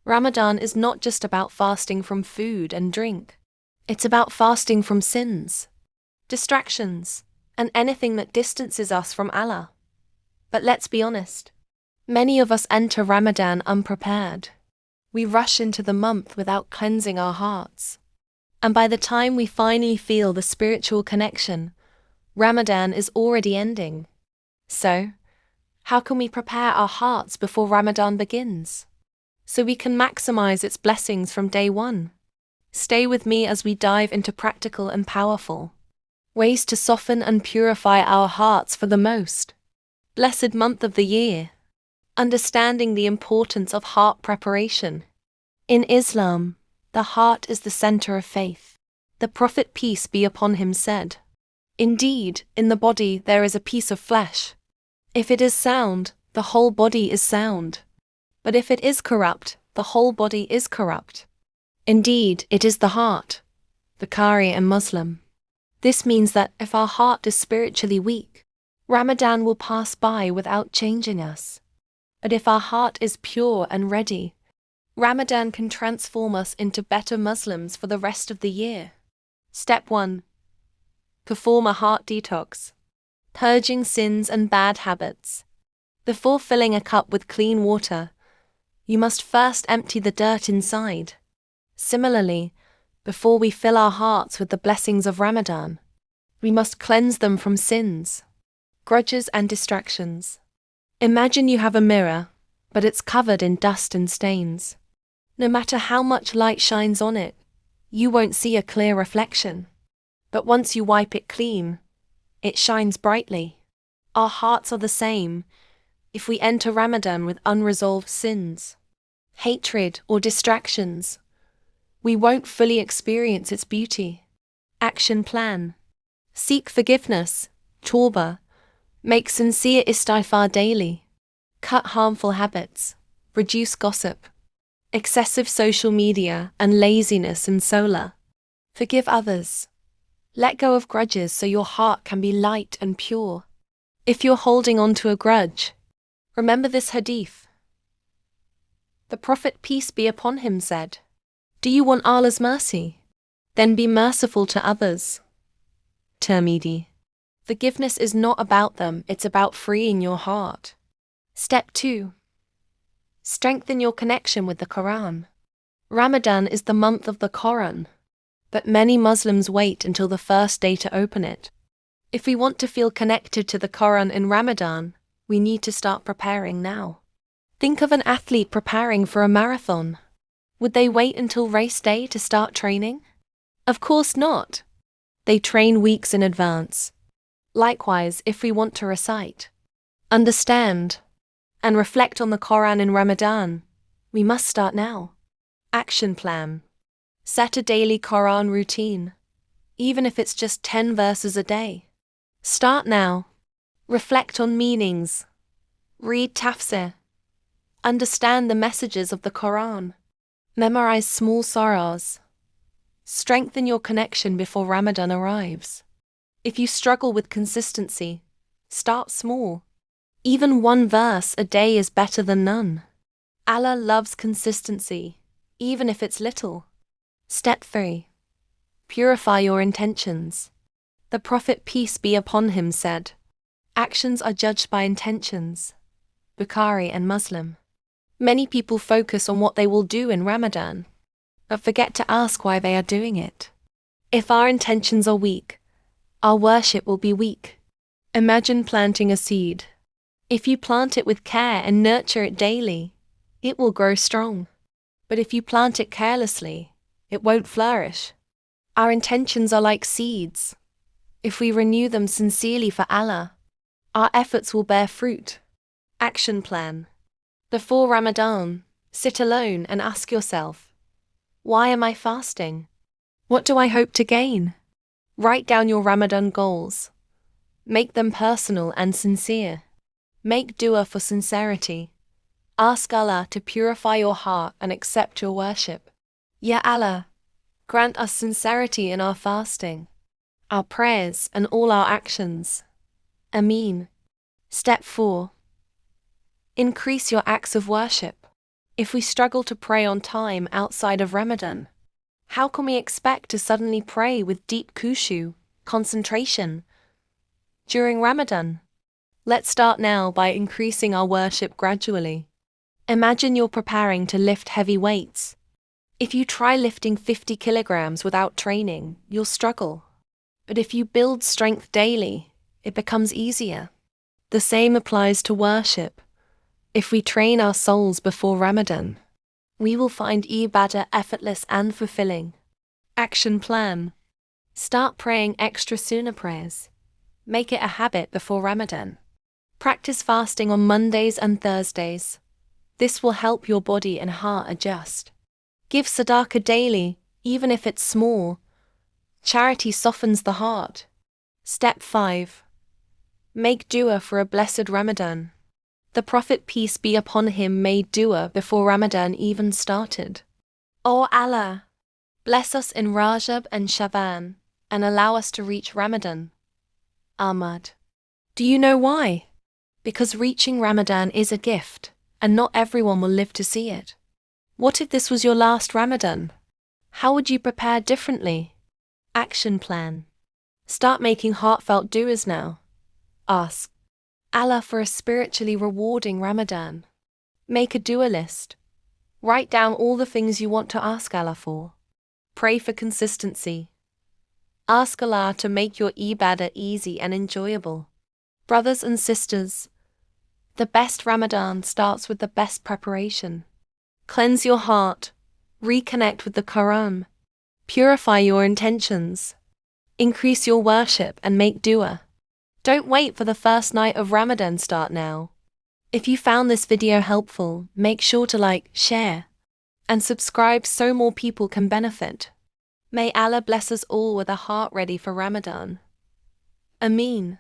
Ramadan is not just about fasting from food and drink. It's about fasting from sins, distractions, and anything that distances us from Allah. But let's be honest. Many of us enter Ramadan unprepared. We rush into the month without cleansing our hearts. And by the time we finally feel the spiritual connection, Ramadan is already ending. So, how can we prepare our hearts before Ramadan begins, so we can maximize its blessings from day one? Stay with me as we dive into practical and powerful ways to soften and purify our hearts for the most blessed month of the year. Understanding the importance of heart preparation. In Islam, the heart is the center of faith. The Prophet, peace be upon him, said, "Indeed, in the body there is a piece of flesh. If it is sound, the whole body is sound. But if it is corrupt, the whole body is corrupt. Indeed, it is the heart." Bukhari and Muslim. This means that if our heart is spiritually weak, Ramadan will pass by without changing us. But if our heart is pure and ready, Ramadan can transform us into better Muslims for the rest of the year. Step 1. Perform a heart detox. Purging sins and bad habits. Before filling a cup with clean water, you must first empty the dirt inside. Similarly, before we fill our hearts with the blessings of Ramadan, we must cleanse them from sins, grudges and distractions. Imagine you have a mirror, but it's covered in dust and stains. No matter how much light shines on it, you won't see a clear reflection. But once you wipe it clean, it shines brightly. Our hearts are the same. If we enter Ramadan with unresolved sins, hatred, or distractions, we won't fully experience its beauty. Action plan. Seek forgiveness, Tawbah. Make sincere istighfar daily. Cut harmful habits. Reduce gossip, excessive social media, and laziness in Salah. Forgive others. Let go of grudges so your heart can be light and pure. If you're holding on to a grudge, remember this hadith. The Prophet, peace be upon him, said, "Do you want Allah's mercy? Then be merciful to others." Tirmidhi. Forgiveness is not about them, it's about freeing your heart. Step 2. Strengthen your connection with the Qur'an. Ramadan is the month of the Qur'an, but many Muslims wait until the first day to open it. If we want to feel connected to the Qur'an in Ramadan, we need to start preparing now. Think of an athlete preparing for a marathon. Would they wait until race day to start training? Of course not. They train weeks in advance. Likewise, if we want to recite, understand, and reflect on the Qur'an in Ramadan, we must start now. Action plan. Set a daily Qur'an routine, even if it's just 10 verses a day. Start now. Reflect on meanings. Read tafsir. Understand the messages of the Qur'an. Memorize small surahs. Strengthen your connection before Ramadan arrives. If you struggle with consistency, start small. Even 1 verse a day is better than none. Allah loves consistency, even if it's little. Step 3. Purify your intentions. The Prophet, peace be upon him, said, "Actions are judged by intentions." Bukhari and Muslim. Many people focus on what they will do in Ramadan, but forget to ask why they are doing it. If our intentions are weak, our worship will be weak. Imagine planting a seed. If you plant it with care and nurture it daily, it will grow strong. But if you plant it carelessly, it won't flourish. Our intentions are like seeds. If we renew them sincerely for Allah, our efforts will bear fruit. Action plan. Before Ramadan, sit alone and ask yourself, why am I fasting? What do I hope to gain? Write down your Ramadan goals. Make them personal and sincere. Make dua for sincerity. Ask Allah to purify your heart and accept your worship. Ya Allah, grant us sincerity in our fasting, our prayers, and all our actions. Ameen. Step 4. Increase your acts of worship. If we struggle to pray on time outside of Ramadan, how can we expect to suddenly pray with deep khushu, concentration, during Ramadan? Let's start now by increasing our worship gradually. Imagine you're preparing to lift heavy weights. If you try lifting 50 kilograms without training, you'll struggle. But if you build strength daily, it becomes easier. The same applies to worship. If we train our souls before Ramadan, we will find ibadah effortless and fulfilling. Action plan. Start praying extra sunnah prayers. Make it a habit before Ramadan. Practice fasting on Mondays and Thursdays. This will help your body and heart adjust. Give sadaqah daily, even if it's small. Charity softens the heart. Step 5. Make dua for a blessed Ramadan. The Prophet, peace be upon him, made dua before Ramadan even started. O Allah, bless us in Rajab and Shaban, and allow us to reach Ramadan. Ahmad. Do you know why? Because reaching Ramadan is a gift, and not everyone will live to see it. What if this was your last Ramadan? How would you prepare differently? Action plan. Start making heartfelt du'as now. Ask Allah for a spiritually rewarding Ramadan. Make a dua list. Write down all the things you want to ask Allah for. Pray for consistency. Ask Allah to make your ibadah easy and enjoyable. Brothers and sisters, the best Ramadan starts with the best preparation. Cleanse your heart, reconnect with the Qur'an, purify your intentions, increase your worship and make dua. Don't wait for the first night of Ramadan, start now. If you found this video helpful, make sure to like, share, and subscribe so more people can benefit. May Allah bless us all with a heart ready for Ramadan. Ameen.